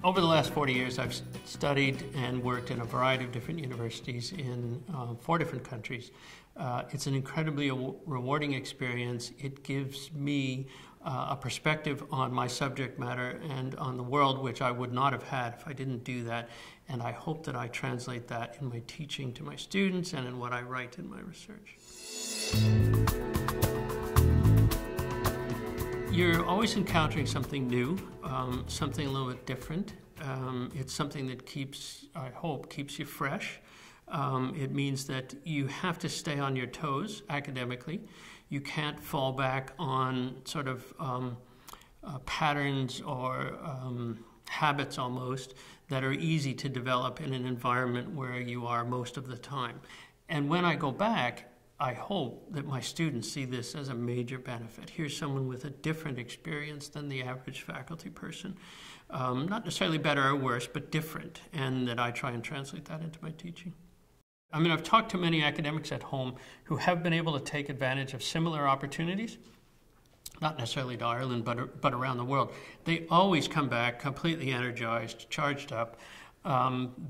Over the last 40 years, I've studied and worked in a variety of different universities in 4 different countries. It's an incredibly rewarding experience. It gives me a perspective on my subject matter and on the world, which I would not have had if I didn't do that. And I hope that I translate that in my teaching to my students and in what I write in my research. You're always encountering something new, something a little bit different. It's something that I hope, keeps you fresh. It means that you have to stay on your toes academically. You can't fall back on sort of patterns or habits almost that are easy to develop in an environment where you are most of the time. And when I go back, I hope that my students see this as a major benefit. Here's someone with a different experience than the average faculty person. Not necessarily better or worse, but different, and that I try and translate that into my teaching. I mean, I've talked to many academics at home who have been able to take advantage of similar opportunities, not necessarily to Ireland, but around the world. They always come back completely energized, charged up,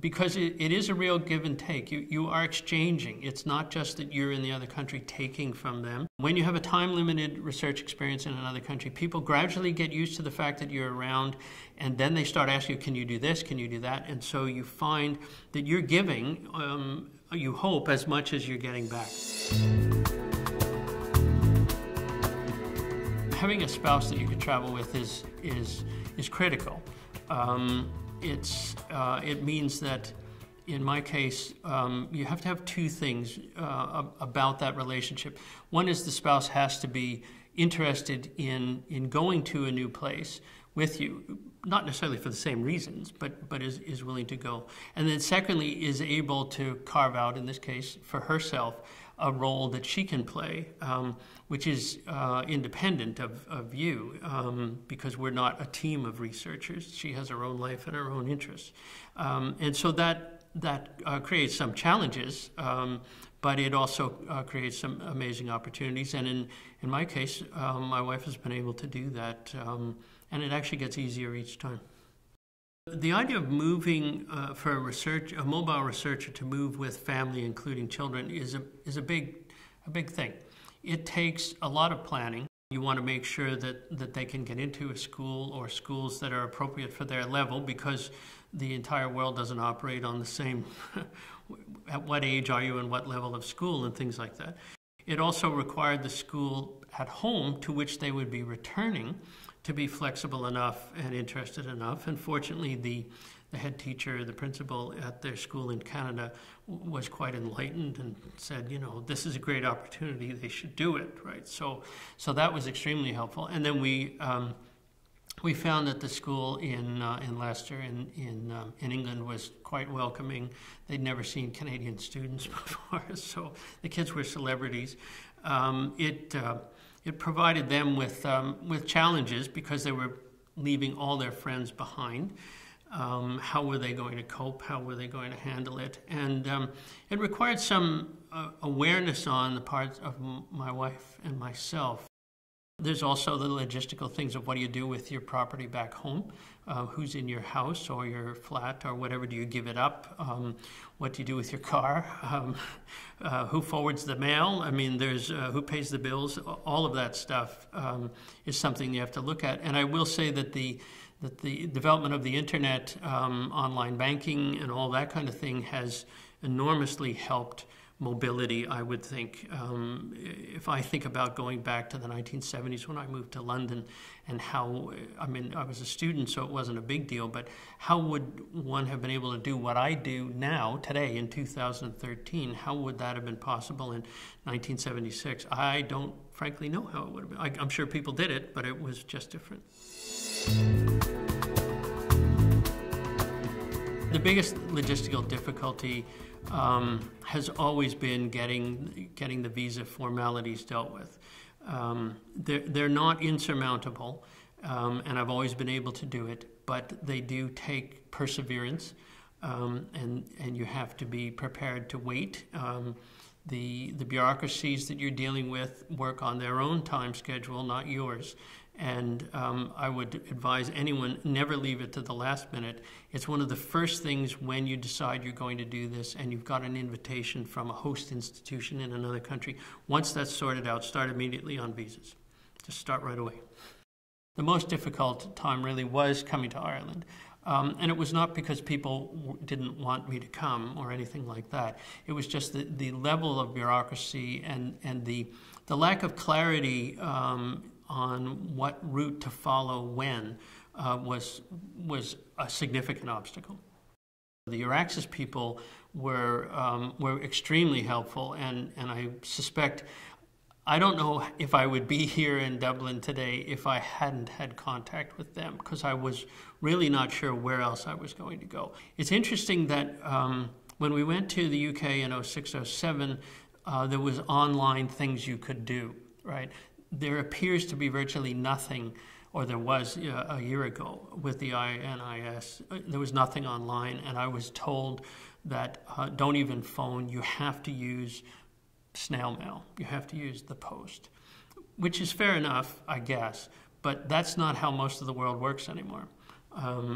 because it is a real give and take. You are exchanging. It's not just that you're in the other country taking from them. When you have a time-limited research experience in another country, people gradually get used to the fact that you're around, and then they start asking you, can you do this, can you do that? And so you find that you're giving, you hope, as much as you're getting back. Having a spouse that you can travel with is critical. It means that, in my case, you have to have 2 things about that relationship. One is the spouse has to be interested in going to a new place with you, not necessarily for the same reasons, but is willing to go. And then secondly, is able to carve out, in this case, for herself, a role that she can play, which is independent of you, because we're not a team of researchers. She has her own life and her own interests. And so that creates some challenges, but it also creates some amazing opportunities. And in my case, my wife has been able to do that, and it actually gets easier each time. The idea of moving for a mobile researcher to move with family, including children, is a big thing. It takes a lot of planning. You want to make sure that they can get into a school or schools that are appropriate for their level, because the entire world doesn't operate on the same at what age are you and what level of school and things like that. It also required the school at home to which they would be returning to be flexible enough and interested enough. And fortunately, the head teacher, the principal at their school in Canada, was quite enlightened and said, this is a great opportunity, they should do it, right? So that was extremely helpful. And then we found that the school in Leicester in England was quite welcoming. They'd never seen Canadian students before, so the kids were celebrities. It provided them with challenges because they were leaving all their friends behind. How were they going to cope? How were they going to handle it? And it required some awareness on the part of my wife and myself. There's also the logistical things of what do you do with your property back home? Who's in your house or your flat or whatever? Do you give it up? What do you do with your car? Who forwards the mail? I mean, there's who pays the bills? All of that stuff is something you have to look at. And I will say that the development of the internet, online banking, and all that kind of thing has enormously helped mobility, I would think. If I think about going back to the 1970s when I moved to London and how, I mean, I was a student, so it wasn't a big deal, but how would one have been able to do what I do now, today, in 2013? How would that have been possible in 1976? I don't frankly know how it would have been. I'm sure people did it, but it was just different. The biggest logistical difficulty has always been getting the visa formalities dealt with. They're not insurmountable, and I've always been able to do it, but they do take perseverance, and you have to be prepared to wait. The bureaucracies that you're dealing with work on their own time schedule, not yours. And I would advise anyone, never leave it to the last minute. It's one of the first things when you decide you're going to do this and you've got an invitation from a host institution in another country. Once that's sorted out, start immediately on visas. Just start right away. The most difficult time really was coming to Ireland. And it was not because people didn't want me to come or anything like that. It was just the level of bureaucracy and the lack of clarity on what route to follow when was a significant obstacle. The Euraxis people were extremely helpful, and I suspect, I don't know if I would be here in Dublin today if I hadn't had contact with them, because I was really not sure where else I was going to go. It's interesting that when we went to the UK in 06, 07, there was online things you could do, right? There appears to be virtually nothing, or there was a year ago with the INIS. There was nothing online, and I was told that don't even phone, you have to use snail mail. You have to use the post, which is fair enough, I guess, but that's not how most of the world works anymore.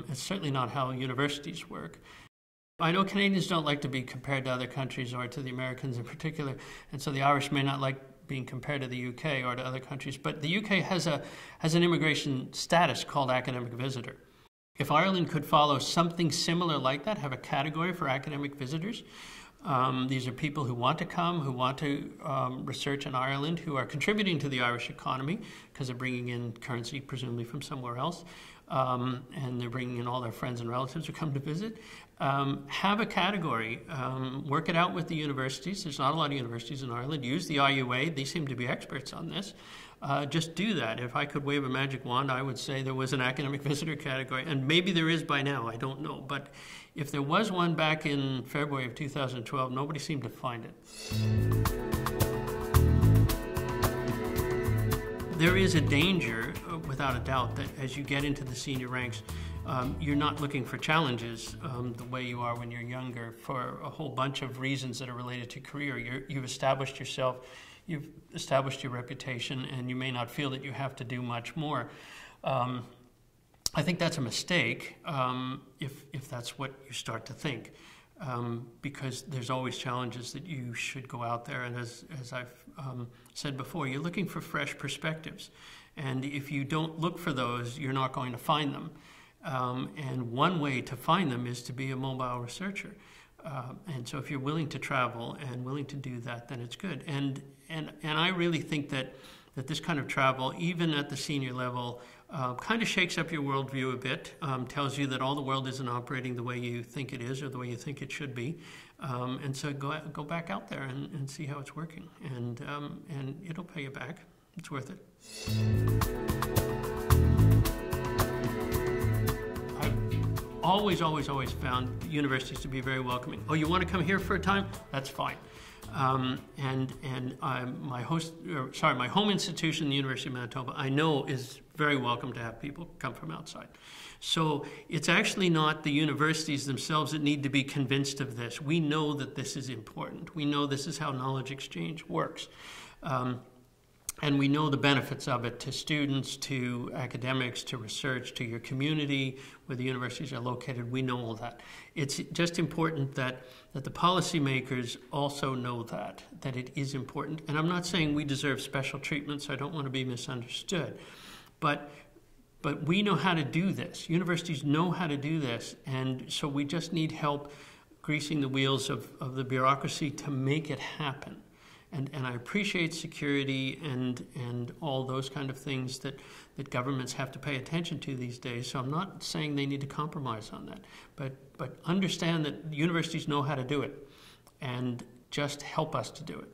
It's certainly not how universities work. I know Canadians don't like to be compared to other countries or to the Americans in particular, and so the Irish may not like being compared to the UK or to other countries, but the UK has an immigration status called academic visitor. If Ireland could follow something similar like that, have a category for academic visitors, these are people who want to come, who want to research in Ireland, who are contributing to the Irish economy because they're bringing in currency, presumably from somewhere else, and they're bringing in all their friends and relatives who come to visit. Have a category, work it out with the universities. There's not a lot of universities in Ireland. Use the IUA. They seem to be experts on this. Just do that. If I could wave a magic wand, I would say there was an academic visitor category, and maybe there is by now, I don't know. But if there was one back in February of 2012, nobody seemed to find it. There is a danger, without a doubt, that as you get into the senior ranks, you're not looking for challenges the way you are when you're younger for a whole bunch of reasons that are related to career. You've established yourself, you've established your reputation, and you may not feel that you have to do much more. I think that's a mistake if that's what you start to think, because there's always challenges that you should go out there. And as I've said before, you're looking for fresh perspectives. And if you don't look for those, you're not going to find them. And one way to find them is to be a mobile researcher. And so if you're willing to travel and willing to do that, then it's good. And I really think that this kind of travel, even at the senior level, kind of shakes up your worldview a bit, tells you that all the world isn't operating the way you think it is or the way you think it should be. And so go back out there and see how it's working. And it'll pay you back. It's worth it. Always found universities to be very welcoming. Oh, you want to come here for a time? That's fine. My home institution, the University of Manitoba, I know is very welcome to have people come from outside. So it's actually not the universities themselves that need to be convinced of this. We know that this is important. We know this is how knowledge exchange works. And we know the benefits of it to students, to academics, to research, to your community, where the universities are located. We know all that. It's just important that the policymakers also know that it is important. And I'm not saying we deserve special treatment, so I don't want to be misunderstood. But we know how to do this. Universities know how to do this. And so we just need help greasing the wheels of the bureaucracy to make it happen. And I appreciate security and all those kind of things that governments have to pay attention to these days. So I'm not saying they need to compromise on that. But understand that universities know how to do it, and just help us to do it.